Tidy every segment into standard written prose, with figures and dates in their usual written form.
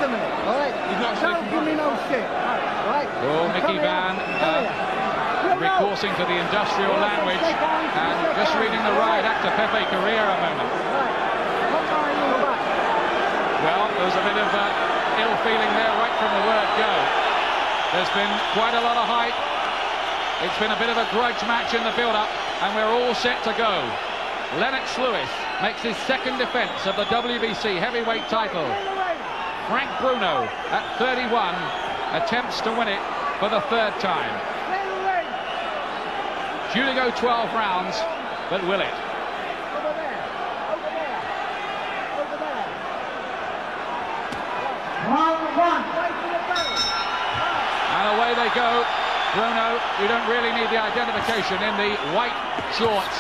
a minute, all right? Don't give me no shit, all right? Oh, Mickey Van recoursing to the industrial language and just reading the right actor Pepe Carrera a moment. Well, there was a bit of ill feeling there right from the word go. There's been quite a lot of hype. It's been a bit of a grudge match in the build-up, and we're all set to go. Lennox Lewis makes his second defence of the WBC Heavyweight Title. Frank Bruno, at 31, attempts to win it for the third time. Due to go 12 rounds, but will it? And away they go. Bruno, you don't really need the identification in the white shorts.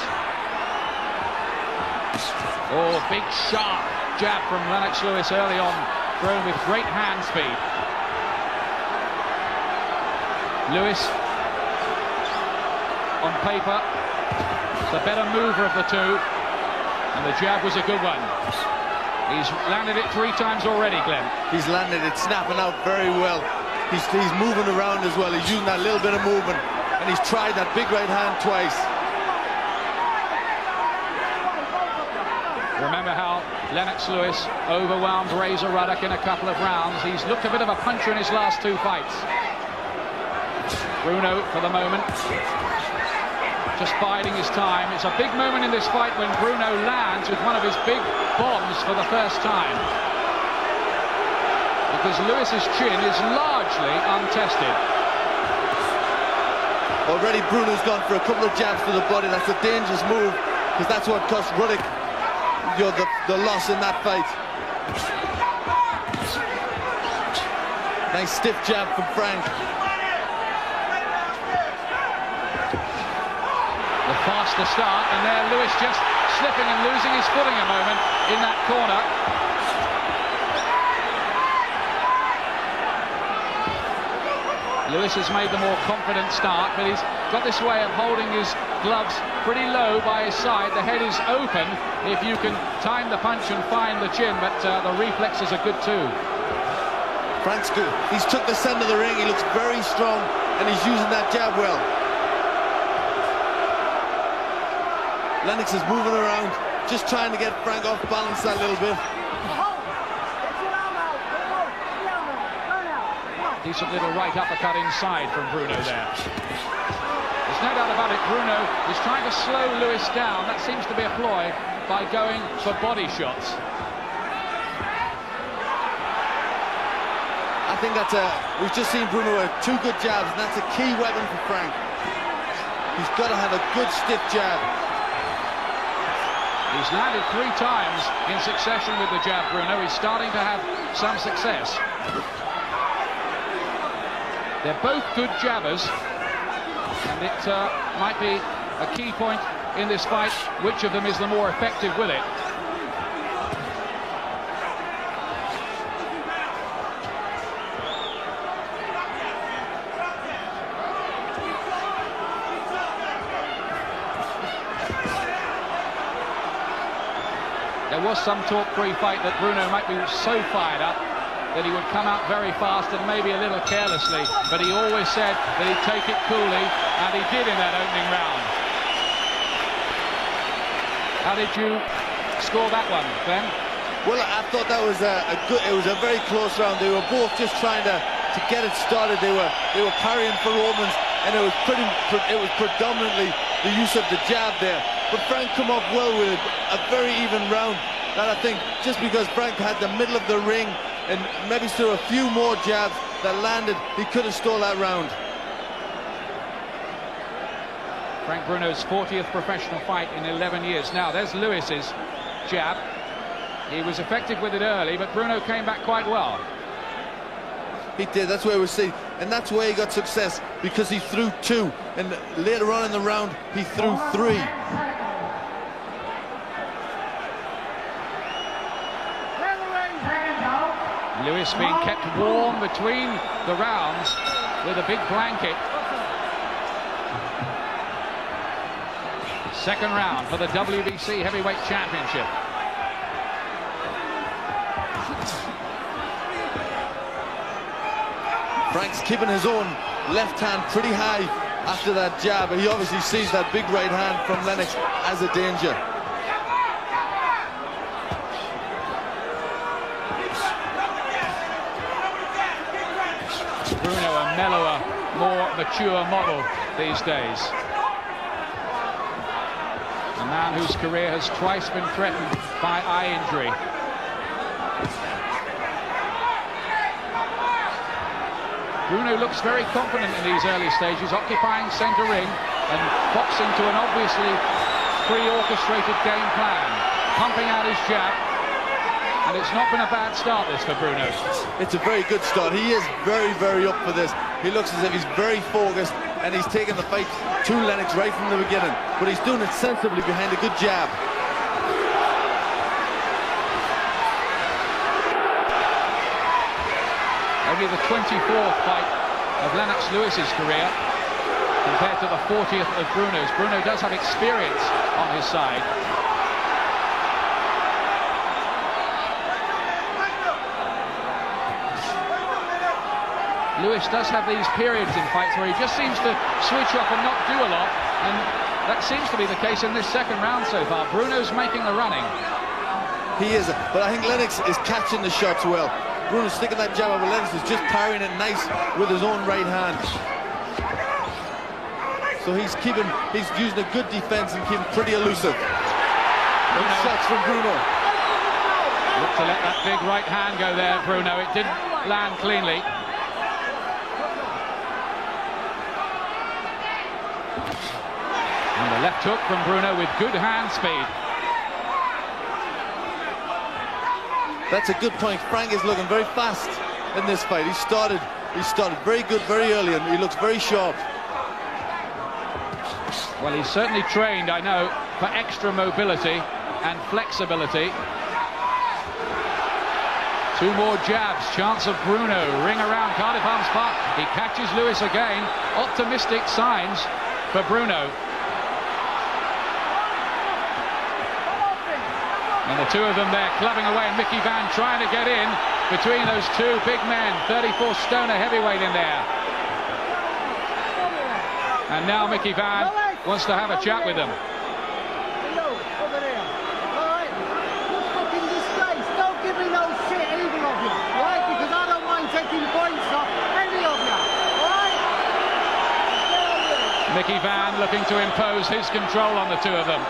Oh, big sharp jab from Lennox Lewis early on, thrown with great hand speed. Lewis, on paper, the better mover of the two, and the jab was a good one. He's landed it 3 times already, Glenn. He's landed it, snapping out very well. He's moving around as well. He's using that little bit of movement, and he's tried that big right hand twice. Remember how Lennox Lewis overwhelmed Razor Ruddock in a couple of rounds. He's looked a bit of a puncher in his last 2 fights. Bruno, for the moment, just biding his time. It's a big moment in this fight when Bruno lands with one of his big bombs for the first time, because Lewis's chin is largely untested. Already Bruno's gone for a couple of jabs to the body. That's a dangerous move, because that's what cost Ruddock the loss in that fight. Nice stiff jab from Frank. The faster start, and there Lewis just slipping and losing his footing a moment in that corner. Lewis has made the more confident start, but he's got this way of holding his gloves pretty low by his side. The head is open if you can time the punch and find the chin, but the reflexes are good too. Frank's good. He's took the center of the ring. He looks very strong, and he's using that jab well. Lennox is moving around, just trying to get Frank off balance a little bit. Decent little right uppercut inside from Bruno there. There's no doubt about it, Bruno is trying to slow Lewis down. That seems to be a ploy by going for body shots. I think we've just seen Bruno with 2 good jabs, and that's a key weapon for Frank. He's got to have a good stiff jab. He's landed 3 times in succession with the jab, Bruno. He's starting to have some success. They're both good jabbers, and it might be a key point in this fight, which of them is the more effective with it. There was some talk pre-fight that Bruno might be so fired up that he would come out very fast and maybe a little carelessly, but he always said that he'd take it coolly, and he did in that opening round. How did you score that one, Ben? Well, I thought that was it was a very close round. They were both just trying to get it started. They were parrying for Romans, and it was predominantly the use of the jab there. But Frank come off well with it, a very even round. And I think just because Frank had the middle of the ring and maybe threw a few more jabs that landed, he could have stole that round. Frank Bruno's 40th professional fight in 11 years. Now, there's Lewis's jab. He was effective with it early, but Bruno came back quite well. He did, that's where we see, and that's where he got success, because he threw 2, and later on in the round, he threw 3. Lewis being kept warm between the rounds with a big blanket. Second round for the WBC Heavyweight Championship. Frank's keeping his own left hand pretty high after that jab, but he obviously sees that big right hand from Lennox as a danger. Bruno, a mellower, more mature model these days. A man whose career has twice been threatened by eye injury. Bruno looks very confident in these early stages, occupying centre ring and boxing to an obviously pre-orchestrated game plan, pumping out his jab, and it's not been a bad start this for Bruno. It's a very good start. He is very, very up for this. He looks as if he's very focused, and he's taken the fight to Lennox right from the beginning, but he's doing it sensibly behind a good jab. Only the 24th fight of Lennox Lewis's career compared to the 40th of Bruno's. Bruno does have experience on his side. Lewis does have these periods in fights where he just seems to switch off and not do a lot, and that seems to be the case in this second round so far. Bruno's making the running. He is, but I think Lennox is catching the shots well. Bruno's sticking that jab over Lennox, is just parrying it nice with his own right hand. So he's using a good defense and keeping pretty elusive. Good shots from Bruno. Look to let that big right hand go there, Bruno. It didn't land cleanly. And the left hook from Bruno with good hand speed. That's a good point. Frank is looking very fast in this fight. He started very good very early, and he looks very sharp. Well, he's certainly trained, I know, for extra mobility and flexibility. Two more jabs, chance of Bruno. Ring around Cardiff Arms Park. He catches Lewis again. Optimistic signs for Bruno. And the two of them there clubbing away, and Mickey Van trying to get in between those two big men. 34-stoner heavyweight in there. And now Mickey Van wants to have a chat with them. Hello, over there. All right? You fucking disgrace. Don't give me no shit, either of you. All right? Because I don't mind taking points off any of you. All right? Mickey Van looking to impose his control on the two of them.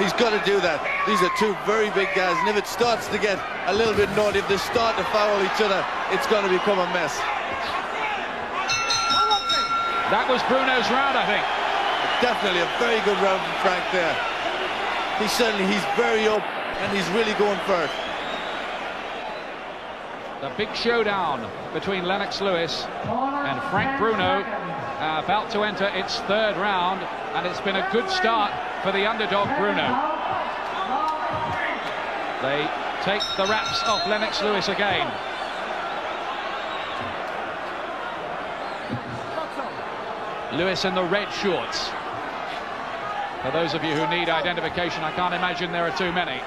He's got to do that. These are two very big guys, and if it starts to get a little bit naughty, if they start to foul each other, it's going to become a mess. That was Bruno's round, I think. Definitely a very good round from Frank there. He's very up, and he's really going for it. The big showdown between Lennox Lewis and Frank Bruno, about to enter its third round, and it's been a good start for the underdog Bruno. They take the wraps off Lennox Lewis again. Lewis in the red shorts. For those of you who need identification, I can't imagine there are too many.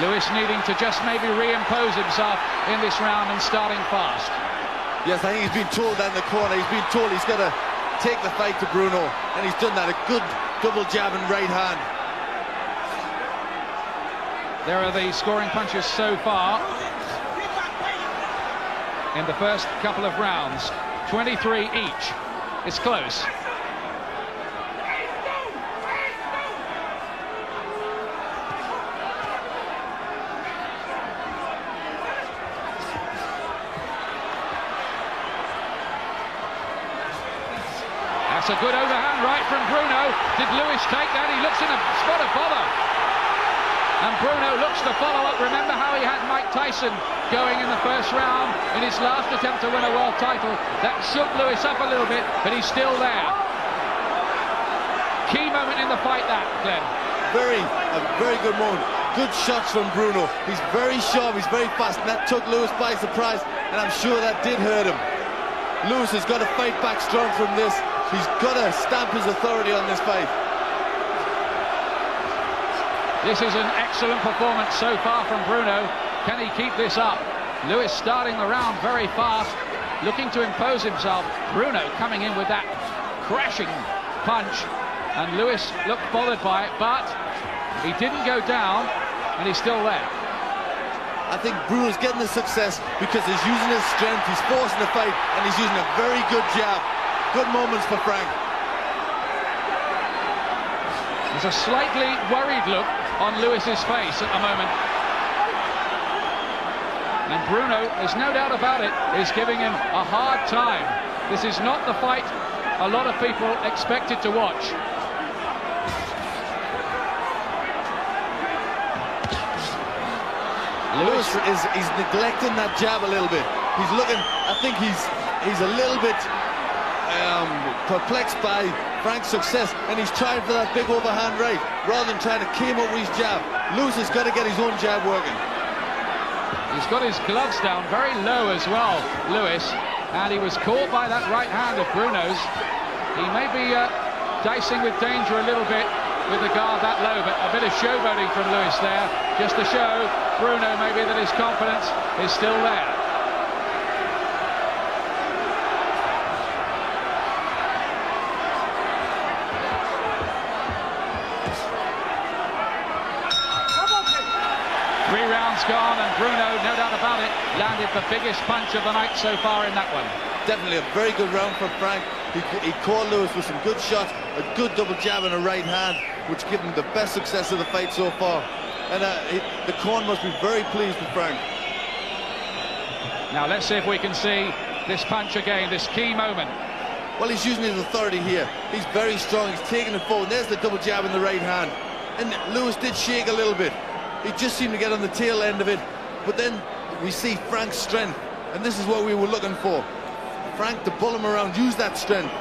Lewis needing to just maybe reimpose himself in this round and starting fast. Yes, I think he's been told that in the corner. He's been told he's got to take the fight to Bruno, and he's done that. A good double jab and right hand. There are the scoring punches so far in the first couple of rounds. 23 each. It's close. That's a good overhand right from Bruno. Did Lewis take that? He looks in a spot of bother. And Bruno looks to follow up. Remember how he had Mike Tyson going in the first round in his last attempt to win a world title. That shook Lewis up a little bit, but he's still there. Key moment in the fight, that, Glenn. A very good moment. Good shots from Bruno. He's very sharp, he's very fast, and that took Lewis by surprise, and I'm sure that did hurt him. Lewis has got to fight back strong from this. He's got to stamp his authority on this fight. This is an excellent performance so far from Bruno. Can he keep this up? Lewis starting the round very fast, looking to impose himself. Bruno coming in with that crashing punch, and Lewis looked bothered by it, but he didn't go down, and he's still there. I think Bruno's getting the success because he's using his strength, he's forcing the fight, and he's using a very good jab. Good moments for Frank. There's a slightly worried look on Lewis's face at the moment. And Bruno, there's no doubt about it, is giving him a hard time. This is not the fight a lot of people expected to watch. Lewis he's neglecting that jab a little bit. He's looking, I think he's a little bit perplexed by Frank's success, and he's trying for that big overhand right rather than trying to keep up with his jab. Lewis has got to get his own jab working. He's got his gloves down very low as well, Lewis, and he was caught by that right hand of Bruno's. He may be dicing with danger a little bit with the guard that low, but a bit of showboating from Lewis there, just to show Bruno maybe that his confidence is still there. Three rounds gone, and Bruno, no doubt about it, landed the biggest punch of the night so far in that one. Definitely a very good round for Frank. He caught Lewis with some good shots, a good double jab and a right hand, which gave him the best success of the fight so far. And the corn must be very pleased with Frank. Now let's see if we can see this punch again, this key moment. Well, he's using his authority here. He's very strong, he's taking it forward. There's the double jab in the right hand. And Lewis did shake a little bit. He just seemed to get on the tail end of it. But then we see Frank's strength, and this is what we were looking for. Frank to pull him around, use that strength.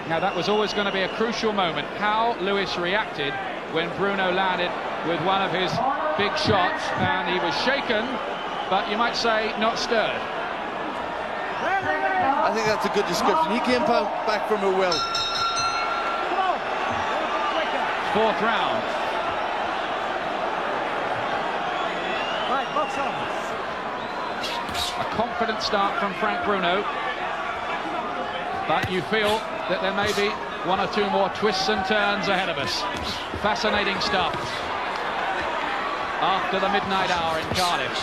Now that was always going to be a crucial moment, how Lewis reacted when Bruno landed with one of his big shots, and he was shaken, but you might say not stirred. I think that's a good description. He came back from it well. Fourth round. Right, box on. A confident start from Frank Bruno, but you feel that there may be one or two more twists and turns ahead of us. Fascinating stuff after the midnight hour in Cardiff.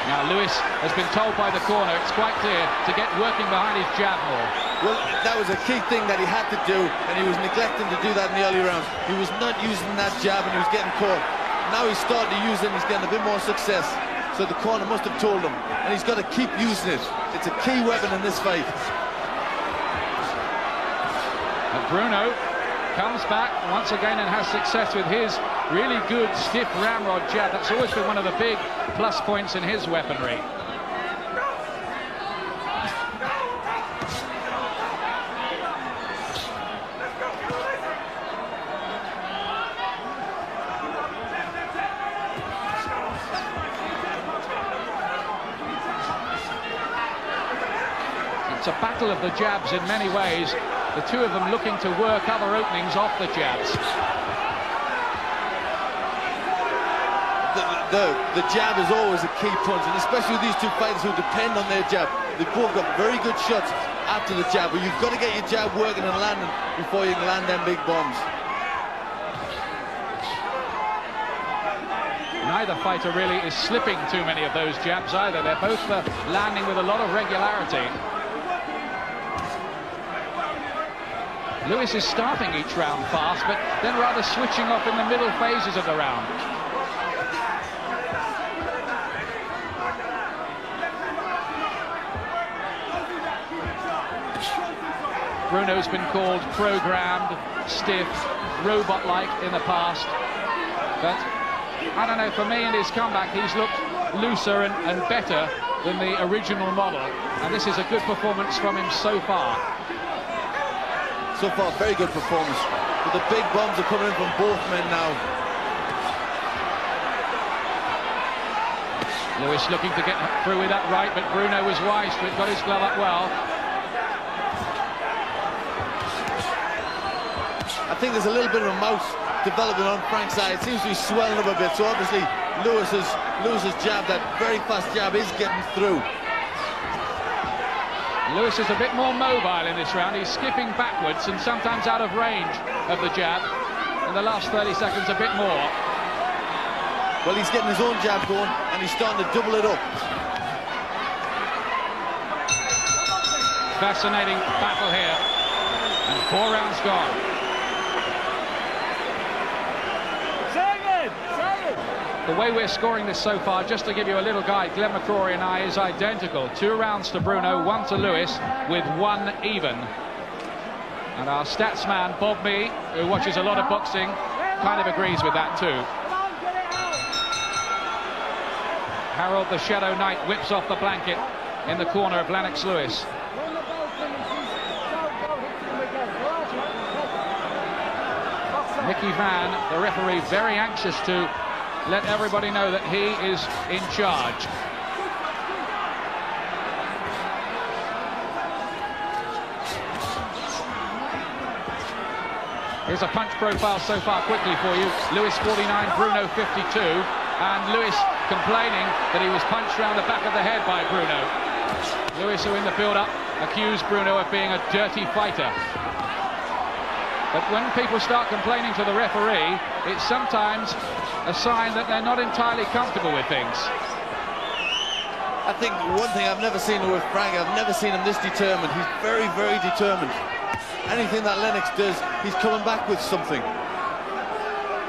Now Lewis has been told by the corner, it's quite clear, to get working behind his jab more. Well, that was a key thing that he had to do, and he was neglecting to do that in the early rounds. He was not using that jab, and he was getting caught. Now he's starting to use it, and he's getting a bit more success. So the corner must have told him, and he's got to keep using it. It's a key weapon in this fight. And Bruno comes back once again and has success with his really good stiff ramrod jab. That's always been one of the big plus points in his weaponry. It's a battle of the jabs in many ways. The two of them looking to work other openings off the jabs. The jab is always a key punch, and especially with these two fighters who depend on their jab. They've both got very good shots after the jab, but you've got to get your jab working and landing before you can land them big bombs. Neither fighter really is slipping too many of those jabs either. They're both landing with a lot of regularity. Lewis is starting each round fast, but then rather switching off in the middle phases of the round. Bruno's been called programmed, stiff, robot-like in the past, but I don't know, for me in his comeback he's looked looser and better than the original model, and this is a good performance from him so far. So far, very good performance. But the big bombs are coming in from both men now. Lewis looking to get through with that right, but Bruno was wise to it, got his glove up well. I think there's a little bit of a mouth development on Frank's side. It seems to be swelling up a bit, so obviously Lewis's jab, that very fast jab, is getting through. Lewis is a bit more mobile in this round. He's skipping backwards and sometimes out of range of the jab. In the last 30 seconds, a bit more. Well, he's getting his own jab going, and he's starting to double it up. Fascinating battle here, and 4 rounds gone. The way we're scoring this so far, just to give you a little guide, Glenn McCrory and I, is identical. 2 rounds to Bruno, 1 to Lewis, with 1 even. And our stats man, Bob Mee, who watches a lot of boxing, kind of agrees with that too. Harold the Shadow Knight whips off the blanket in the corner of Lennox Lewis. Mickey Van, the referee, very anxious to let everybody know that he is in charge. Here's a punch profile so far quickly for you. Lewis 49, Bruno 52, and Lewis complaining that he was punched round the back of the head by Bruno. Lewis, who in the build-up accused Bruno of being a dirty fighter. But when people start complaining to the referee, it's sometimes a sign that they're not entirely comfortable with things. I think one thing I've never seen with Frank, I've never seen him this determined. He's very, very determined. Anything that Lennox does, he's coming back with something.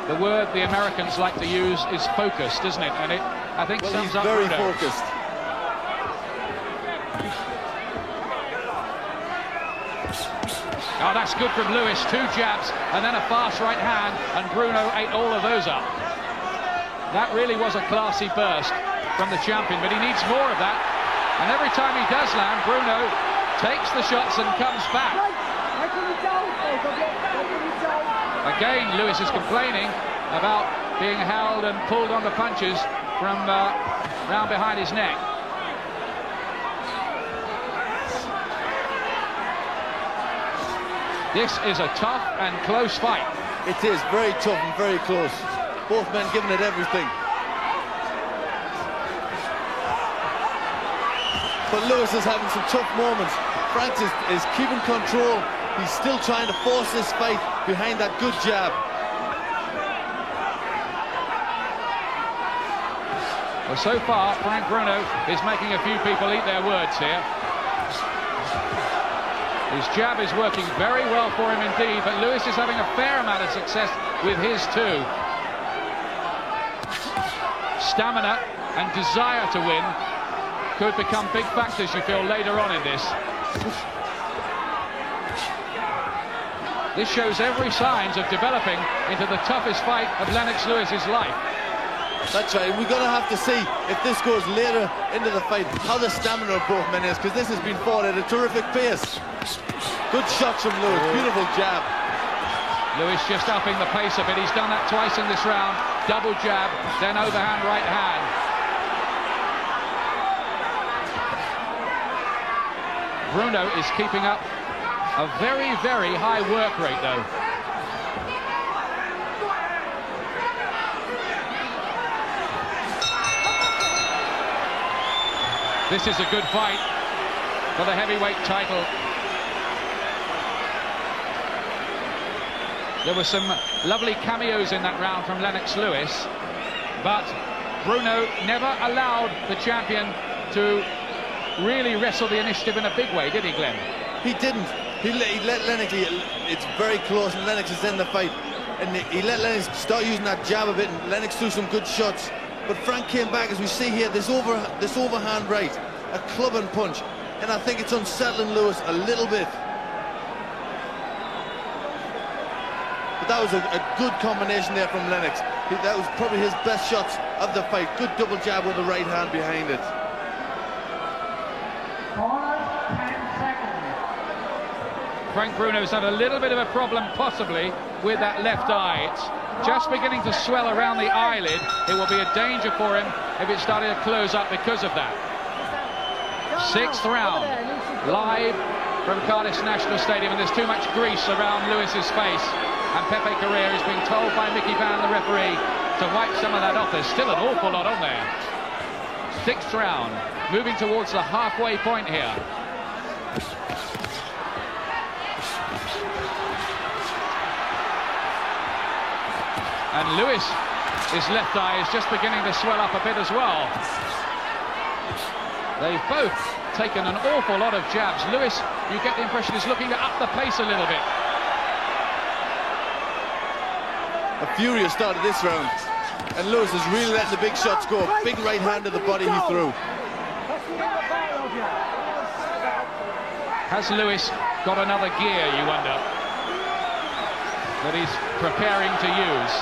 The word the Americans like to use is focused, isn't it? And it, I think, sums up very Bruno. focused. Oh, that's good from Lewis. 2 jabs and then a fast right hand, and Bruno ate all of those up. That really was a classy burst from the champion, but he needs more of that. And every time he does land, Bruno takes the shots and comes back. Again, Lewis is complaining about being held and pulled on the punches from round behind his neck. This is a tough and close fight. It is very tough and very close. Both men giving it everything. But Lewis is having some tough moments. Frank is keeping control. He's still trying to force this fight behind that good jab. Well, so far, Frank Bruno is making a few people eat their words here. His jab is working very well for him indeed, but Lewis is having a fair amount of success with his too. Stamina and desire to win could become big factors, you feel, later on in this. This shows every signs of developing into the toughest fight of Lennox Lewis's life. That's right, we're going to have to see if this goes later into the fight, how the stamina of both men is, because this has been fought at a terrific pace. Good shots from Lewis, beautiful jab. Lewis just upping the pace a bit. He's done that twice in this round. Double jab, then overhand right hand. Bruno is keeping up a very, very high work rate, though. This is a good fight for the heavyweight title. There were some lovely cameos in that round from Lennox Lewis, but Bruno never allowed the champion to really wrestle the initiative in a big way, did he, Glenn? He didn't. He let Lennox, it's very close and Lennox is in the fight. And he let Lennox start using that jab a bit, and Lennox threw some good shots. But Frank came back, as we see here, this overhand right, a club and punch. And I think it's unsettling Lewis a little bit. But that was a good combination there from Lennox. That was probably his best shots of the fight. Good double jab with the right hand behind it. Frank Bruno's had a little bit of a problem, possibly, with that left eye. It's just beginning to swell around the eyelid. It will be a danger for him if it started to close up because of that. 6th round, live from Cardiff National Stadium, and there's too much grease around Lewis's face. And Pepe Correa is being told by Mickey Van, the referee, to wipe some of that off. There's still an awful lot on there. 6th round, moving towards the halfway point here. And Lewis, his left eye is just beginning to swell up a bit as well. They've both taken an awful lot of jabs. Lewis, you get the impression, is looking to up the pace a little bit. A furious start of this round. And Lewis is really letting the big shots go. Big right hand to the body he threw. Has Lewis got another gear, you wonder, that he's preparing to use?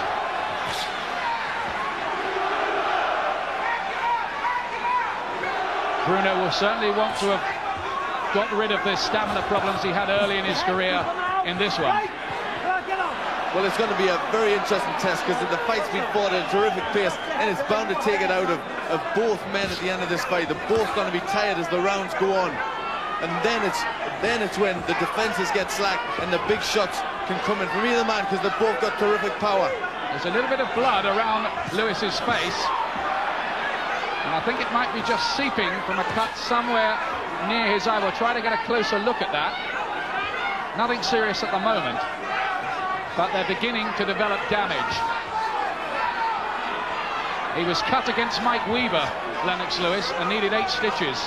Bruno will certainly want to have got rid of the stamina problems he had early in his career in this one. Well, it's going to be a very interesting test because the fight's been fought at a terrific pace, and it's bound to take it out of both men at the end of this fight. They're both going to be tired as the rounds go on, and then it's when the defenses get slack and the big shots can come in from either man because they've both got terrific power. There's a little bit of blood around Lewis's face, and I think it might be just seeping from a cut somewhere near his eye. We'll try to get a closer look at that. Nothing serious at the moment, but they're beginning to develop damage. He was cut against Mike Weaver, Lennox Lewis, and needed 8 stitches.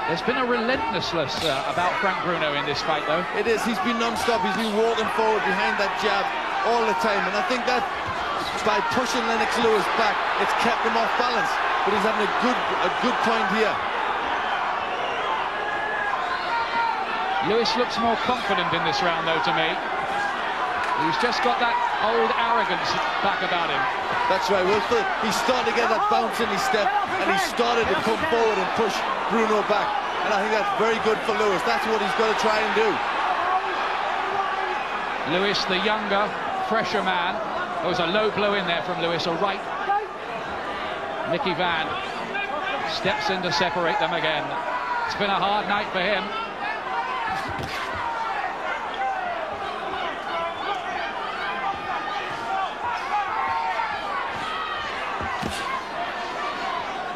There's been a relentlessness about Frank Bruno in this fight, though. It is. He's been non-stop. He's been walking forward behind that jab all the time, and I think that by pushing Lennox Lewis back, it's kept him off balance. But he's having a good point here. Lewis looks more confident in this round, though, to me. He's just got that old arrogance back about him. That's right. Well, he's starting to get that bounce in his step, and he's started to come forward and push Bruno back. And I think that's very good for Lewis. That's what he's got to try and do. Lewis, the younger, fresher man. There was a low blow in there from Lewis, a right. Mickey Van steps in to separate them again. It's been a hard night for him.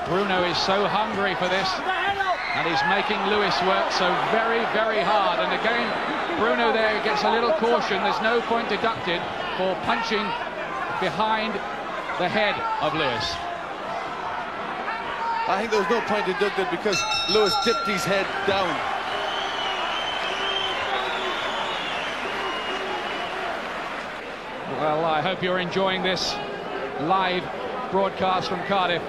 Bruno is so hungry for this, and he's making Lewis work so very, very hard. And again, Bruno there gets a little caution. There's no point deducted for punching behind the head of Lewis. I think there was no point deducted because Lewis tipped his head down. Well, I hope you're enjoying this live broadcast from Cardiff.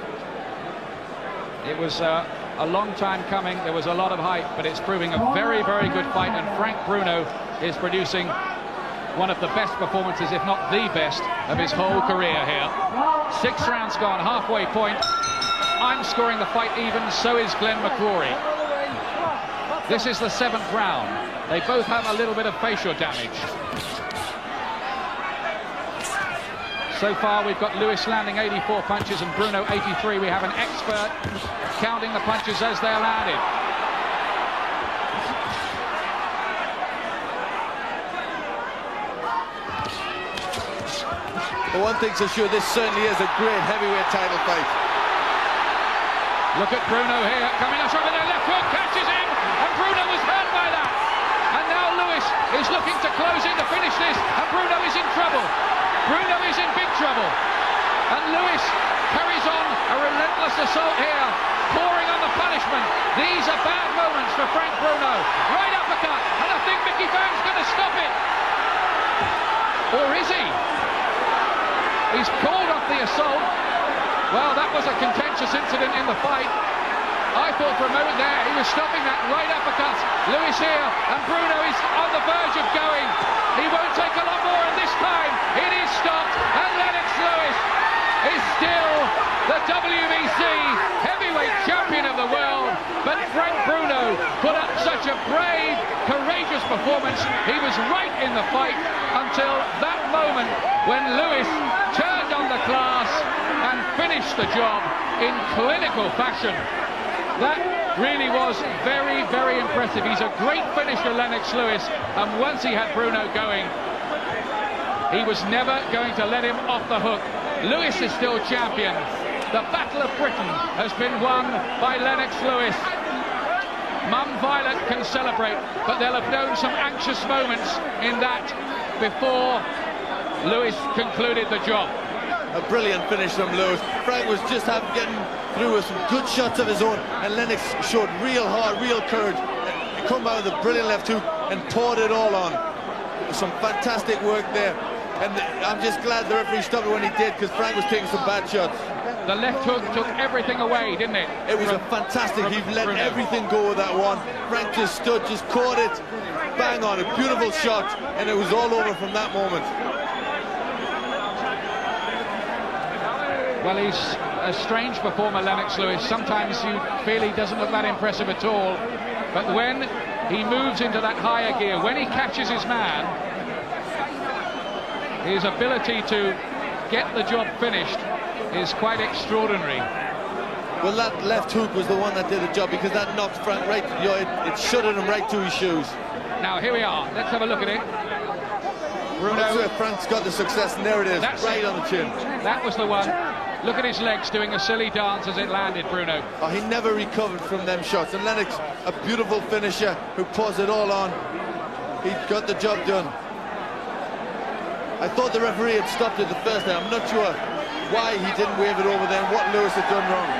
It was a long time coming. There was a lot of hype, but it's proving a very, very good fight, and Frank Bruno is producing one of the best performances, if not the best, of his whole career here. 6 rounds gone, halfway point. I'm scoring the fight even, so is Glenn McCrory. This is the 7th round. They both have a little bit of facial damage. So far, we've got Lewis landing 84 punches and Bruno 83. We have an expert counting the punches as they're landed. But one thing's for sure, this certainly is a great heavyweight title fight. Look at Bruno here, coming up with their left hook, catches him, and Bruno was hurt by that. And now Lewis is looking to close in to finish this, and Bruno is in trouble. Bruno is in big trouble, and Lewis carries on a relentless assault here, pouring on the punishment. These are bad moments for Frank Bruno. Right uppercut, and I think Mickey Van's going to stop it. Or is he? He's called off the assault. Well, that was a contentious incident in the fight. I thought for a moment there he was stopping that right uppercut. Lewis here, and Bruno is on the verge of going. He won't take a lot more, and this time it is stopped, and Lennox Lewis is still the WBC Heavyweight Champion of the world. But Frank Bruno put up such a brave, courageous performance. He was right in the fight until that moment when Lewis turned on the class and finished the job in clinical fashion. That really was very, very impressive. He's a great finisher, Lennox Lewis, and once he had Bruno going, he was never going to let him off the hook. Lewis is still champion. The Battle of Britain has been won by Lennox Lewis. Mum Violet can celebrate, but they'll have known some anxious moments in that before Lewis concluded the job. A brilliant finish from Lewis. Frank was just getting through with some good shots of his own, and Lennox showed real heart, real courage. He come out with a brilliant left hook and poured it all on. Some fantastic work there, and I'm just glad the referee stopped it when he did, because Frank was taking some bad shots. The left hook took everything away, didn't it? It was a fantastic, he let everything go with that one. Frank just stood, just caught it, bang on, a beautiful shot, and it was all over from that moment. Well, he's a strange performer, Lennox Lewis. Sometimes you feel he doesn't look that impressive at all, but when he moves into that higher gear, when he catches his man, his ability to get the job finished is quite extraordinary. Well, that left hook was the one that did the job, because that knocked Frank right, it shuttered him right to his shoes. Now here we are, let's have a look at it. Bruno. That's where Frank's got the success, and there it is, right on the chin. That was the one. Look at his legs doing a silly dance as it landed, Bruno. Oh, he never recovered from them shots, and Lennox, a beautiful finisher who pours it all on. He got the job done. I thought the referee had stopped it the first time. I'm not sure why he didn't wave it over there and what Lewis had done wrong.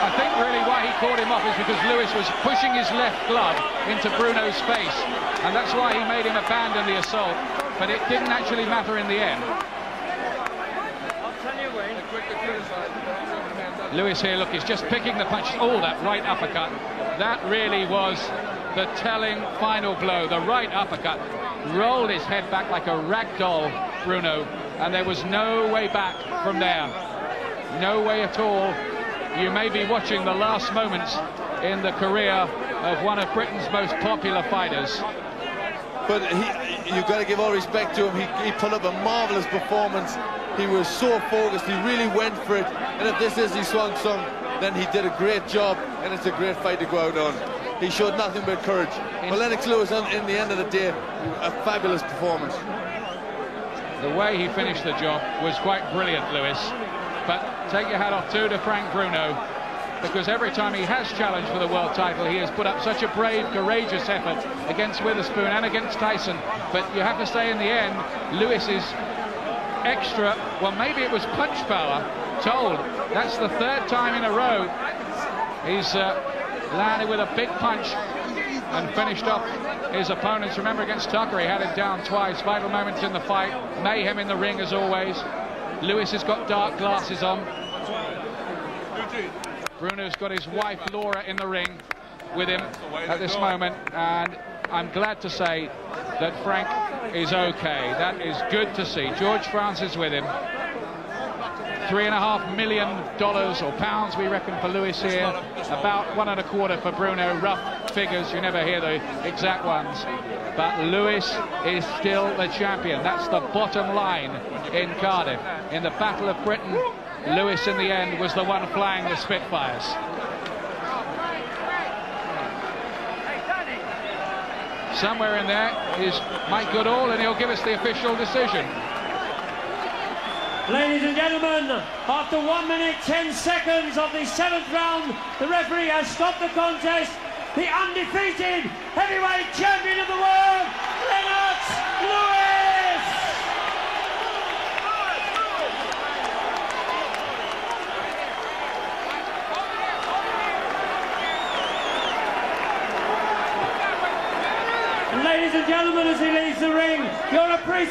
I think really why he caught him off is because Lewis was pushing his left glove into Bruno's face, and that's why he made him abandon the assault, but it didn't actually matter in the end. Lewis here, look, he's just picking the punch. Oh, that right uppercut. That really was the telling final blow. The right uppercut rolled his head back like a rag doll, Bruno, and there was no way back from there. No way at all. You may be watching the last moments in the career of one of Britain's most popular fighters. But you've got to give all respect to him. He put up a marvellous performance. He was so focused, he really went for it. And if this is his swan song, then he did a great job, and it's a great fight to go out on. He showed nothing but courage. But Lennox Lewis, in the end of the day, a fabulous performance. The way he finished the job was quite brilliant, Lewis. But take your hat off too to Frank Bruno, because every time he has challenged for the world title, he has put up such a brave, courageous effort against Witherspoon and against Tyson. But you have to say, in the end, Lewis is extra, well, maybe it was punch power, told. That's the third time in a row he's landed with a big punch and finished off his opponents. Remember, against Tucker, he had him down twice. Vital moments in the fight. Mayhem in the ring, as always. Lewis has got dark glasses on. Bruno's got his wife, Laura, in the ring with him at this moment, and I'm glad to say that Frank is okay. That is good to see. George Francis with him. $3.5 million or pounds, we reckon, for Lewis here. About $1.25 for Bruno. Rough figures, you never hear the exact ones. But Lewis is still the champion. That's the bottom line in Cardiff. In the Battle of Britain, Lewis in the end was the one flying the Spitfires. Somewhere in there is Mike Goodall, and he'll give us the official decision. Ladies and gentlemen, after 1 minute 10 seconds of the 7th round, the referee has stopped the contest. The undefeated heavyweight champion of the world, Lennox Lewis! Ladies and gentlemen, as he leaves the ring, your appreciation.